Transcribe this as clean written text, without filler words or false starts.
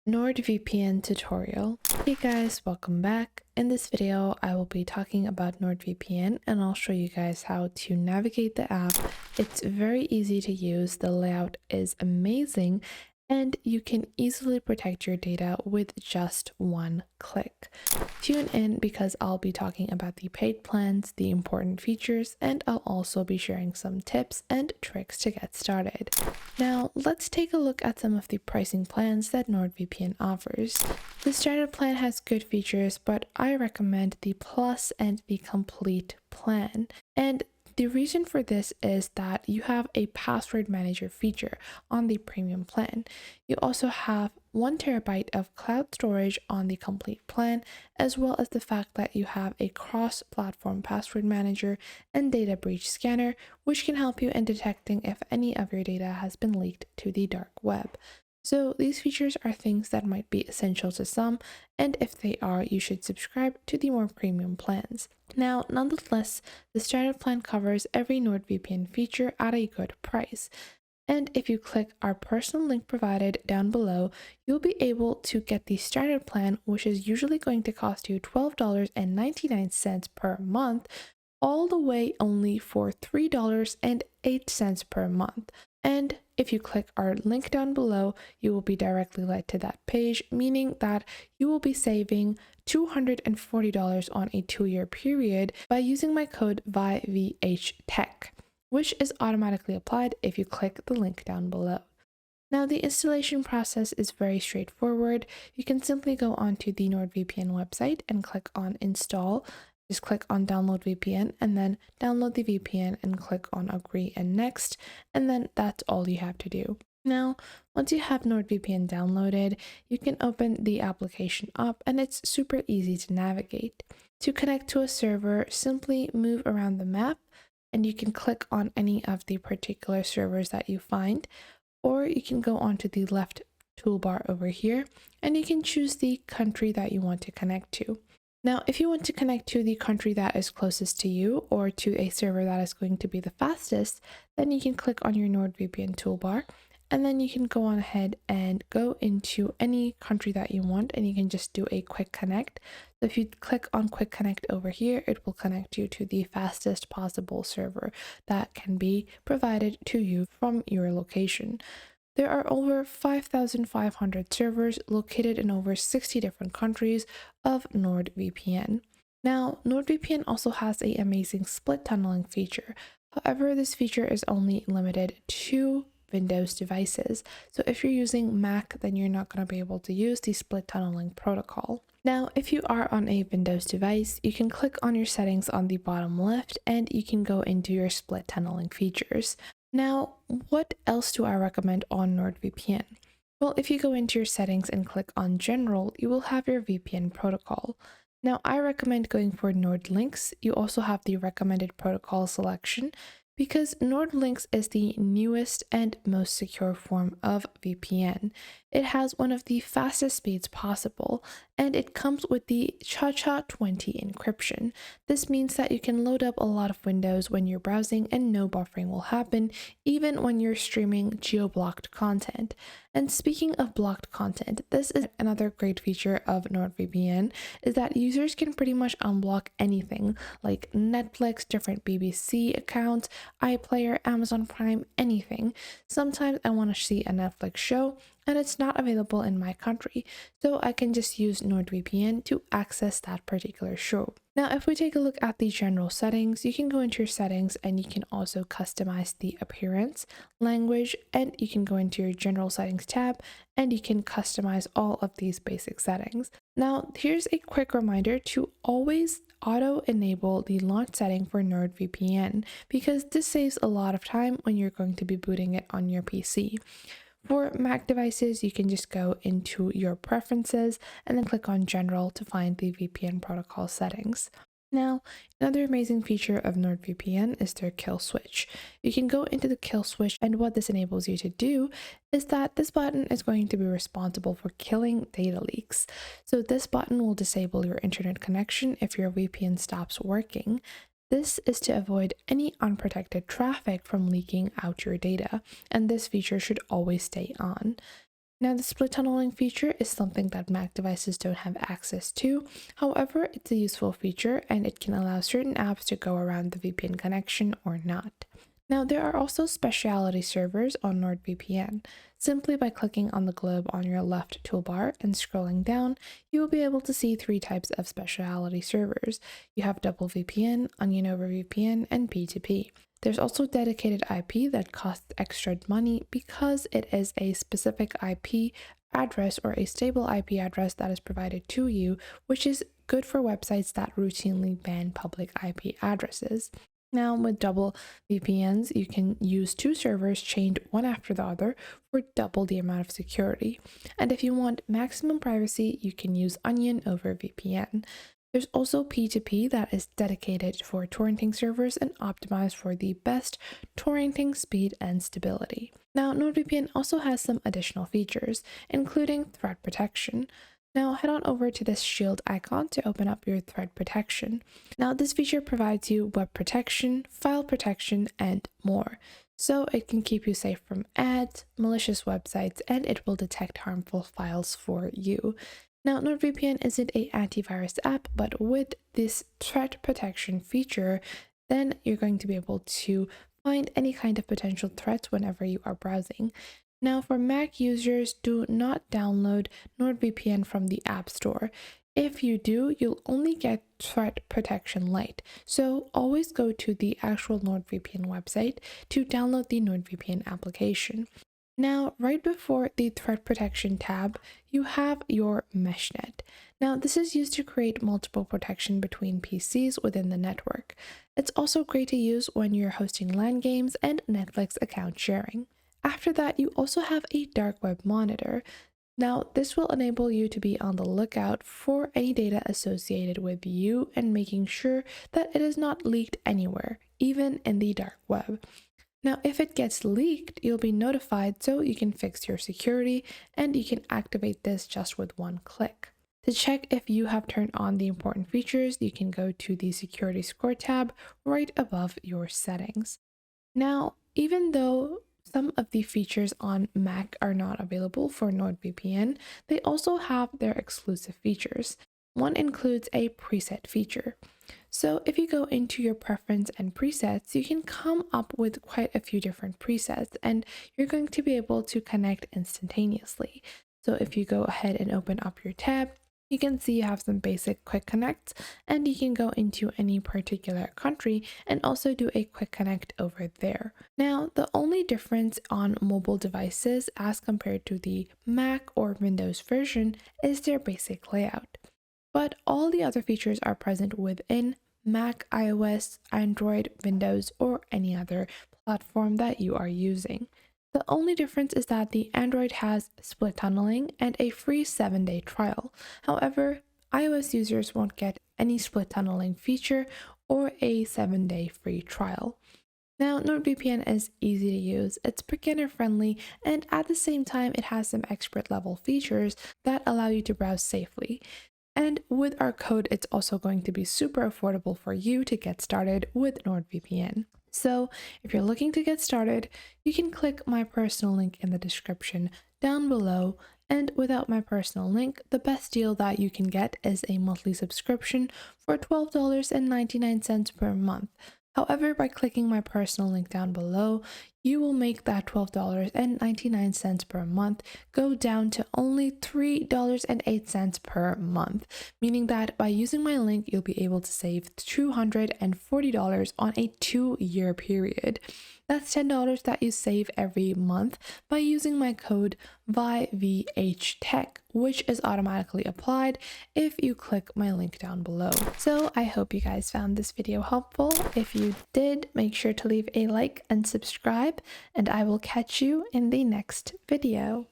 NordVPN tutorial. Hey guys, welcome back. In this video, I will be talking about NordVPN and I'll show you guys how to navigate the app. It's very easy to use, the layout is amazing, and you can easily protect your data with just one click. Tune in because I'll be talking about the paid plans, the important features, and I'll also be sharing some tips and tricks to get started. Now, let's take a look at some of the pricing plans that NordVPN offers. The standard plan has good features, but I recommend the Plus and the Complete plan. And the reason for this is that you have a password manager feature on the premium plan. You also have 1 terabyte of cloud storage on the complete plan, as well as the fact that you have a cross-platform password manager and data breach scanner, which can help you in detecting if any of your data has been leaked to the dark web. So these features are things that might be essential to some, and if they are, you should subscribe to the more premium plans. Now, nonetheless, the standard plan covers every NordVPN feature at a good price. And if you click our personal link provided down below, you'll be able to get the standard plan, which is usually going to cost you $12.99 per month, all the way only for $3.08 per month. And if you click our link down below, you will be directly led to that page, meaning that you will be saving $240 on a 2-year period by using my code VYVHTech, which is automatically applied if you click the link down below. Now, the installation process is very straightforward. You can simply go onto the NordVPN website and click on install. Just click on download VPN and then download the VPN and click on agree and next, and then that's all you have to do. Now, once you have NordVPN downloaded, you can open the application up and it's super easy to navigate. To connect to a server, simply move around the map and you can click on any of the particular servers that you find, or you can go onto the left toolbar over here and you can choose the country that you want to connect to. Now, if you want to connect to the country that is closest to you or to a server that is going to be the fastest, then you can click on your NordVPN toolbar and then you can go on ahead and go into any country that you want and you can just do a quick connect. So if you click on quick connect over here, it will connect you to the fastest possible server that can be provided to you from your location. There are over 5,500 servers located in over 60 different countries of NordVPN. Now, NordVPN also has an amazing split tunneling feature. However, this feature is only limited to Windows devices. So if you're using Mac, then you're not going to be able to use the split tunneling protocol. Now, if you are on a Windows device, you can click on your settings on the bottom left and you can go into your split tunneling features. Now, what else do I recommend on NordVPN? Well, if you go into your settings and click on General, you will have your VPN protocol. Now, I recommend going for NordLynx. You also have the recommended protocol selection because NordLynx is the newest and most secure form of VPN. It has one of the fastest speeds possible, and it comes with the ChaCha20 encryption. This means that you can load up a lot of windows when you're browsing and no buffering will happen, even when you're streaming geo-blocked content. And speaking of blocked content, this is another great feature of NordVPN, is that users can pretty much unblock anything like Netflix, different BBC accounts, iPlayer, Amazon Prime, anything. Sometimes I want to see a Netflix show and it's not available in my country, so I can just use NordVPN to access that particular show. Now, if we take a look at the general settings, you can go into your settings and you can also customize the appearance, language, and you can go into your general settings tab and you can customize all of these basic settings. Now, here's a quick reminder to always auto enable the launch setting for NordVPN because this saves a lot of time when you're going to be booting it on your PC. For Mac devices, you can just go into your preferences and then click on General to find the VPN protocol settings. Now, another amazing feature of NordVPN is their kill switch. You can go into the kill switch, and what this enables you to do is that this button is going to be responsible for killing data leaks. So this button will disable your internet connection if your VPN stops working. This is to avoid any unprotected traffic from leaking out your data, and this feature should always stay on. Now, the split tunneling feature is something that Mac devices don't have access to. However, it's a useful feature and it can allow certain apps to go around the VPN connection or not. Now, there are also specialty servers on NordVPN. Simply by clicking on the globe on your left toolbar and scrolling down, you will be able to see three types of specialty servers. You have Double VPN, Onion over VPN, and P2P. There's also dedicated IP that costs extra money because it is a specific IP address or a stable IP address that is provided to you, which is good for websites that routinely ban public IP addresses. Now, with double VPNs, you can use two servers chained one after the other for double the amount of security. And if you want maximum privacy, you can use Onion over VPN. There's also P2P that is dedicated for torrenting servers and optimized for the best torrenting speed and stability. Now, NordVPN also has some additional features, including threat protection. Now, head on over to this shield icon to open up your threat protection. Now, this feature provides you web protection, file protection, and more. So it can keep you safe from ads, malicious websites, and it will detect harmful files for you. Now, NordVPN isn't an antivirus app, but with this threat protection feature, then you're going to be able to find any kind of potential threats whenever you are browsing. Now, for Mac users, do not download NordVPN from the App Store. If you do, you'll only get Threat Protection Lite. So always go to the actual NordVPN website to download the NordVPN application. Now, right before the threat protection tab, you have your meshnet. Now, this is used to create multiple protection between PCs within the network. It's also great to use when you're hosting LAN games and Netflix account sharing. After that, you also have a dark web monitor. Now, this will enable you to be on the lookout for any data associated with you and making sure that it is not leaked anywhere, even in the dark web. Now, if it gets leaked, you'll be notified so you can fix your security and you can activate this just with one click. To check if you have turned on the important features, you can go to the security score tab right above your settings. Now, even though some of the features on Mac are not available for NordVPN, they also have their exclusive features. One includes a preset feature. So if you go into your preference and presets, you can come up with quite a few different presets and you're going to be able to connect instantaneously. So if you go ahead and open up your tab, you can see you have some basic quick connects and you can go into any particular country and also do a quick connect over there. Now, the only difference on mobile devices as compared to the Mac or Windows version is their basic layout. But all the other features are present within Mac, iOS, Android, Windows, or any other platform that you are using. The only difference is that the Android has split tunneling and a free 7-day trial. However, iOS users won't get any split tunneling feature or a 7-day free trial. Now, NordVPN is easy to use, it's beginner friendly, and at the same time, it has some expert level features that allow you to browse safely. And with our code, it's also going to be super affordable for you to get started with NordVPN. So if you're looking to get started, you can click my personal link in the description down below. And without my personal link, the best deal that you can get is a monthly subscription for $12.99 per month. However, by clicking my personal link down below, you will make that $12.99 per month go down to only $3.08 per month, meaning that by using my link, you'll be able to save $240 on a 2-year period. That's $10 that you save every month by using my code VYVHTech, which is automatically applied if you click my link down below. So I hope you guys found this video helpful. If you did, make sure to leave a like and subscribe, and I will catch you in the next video.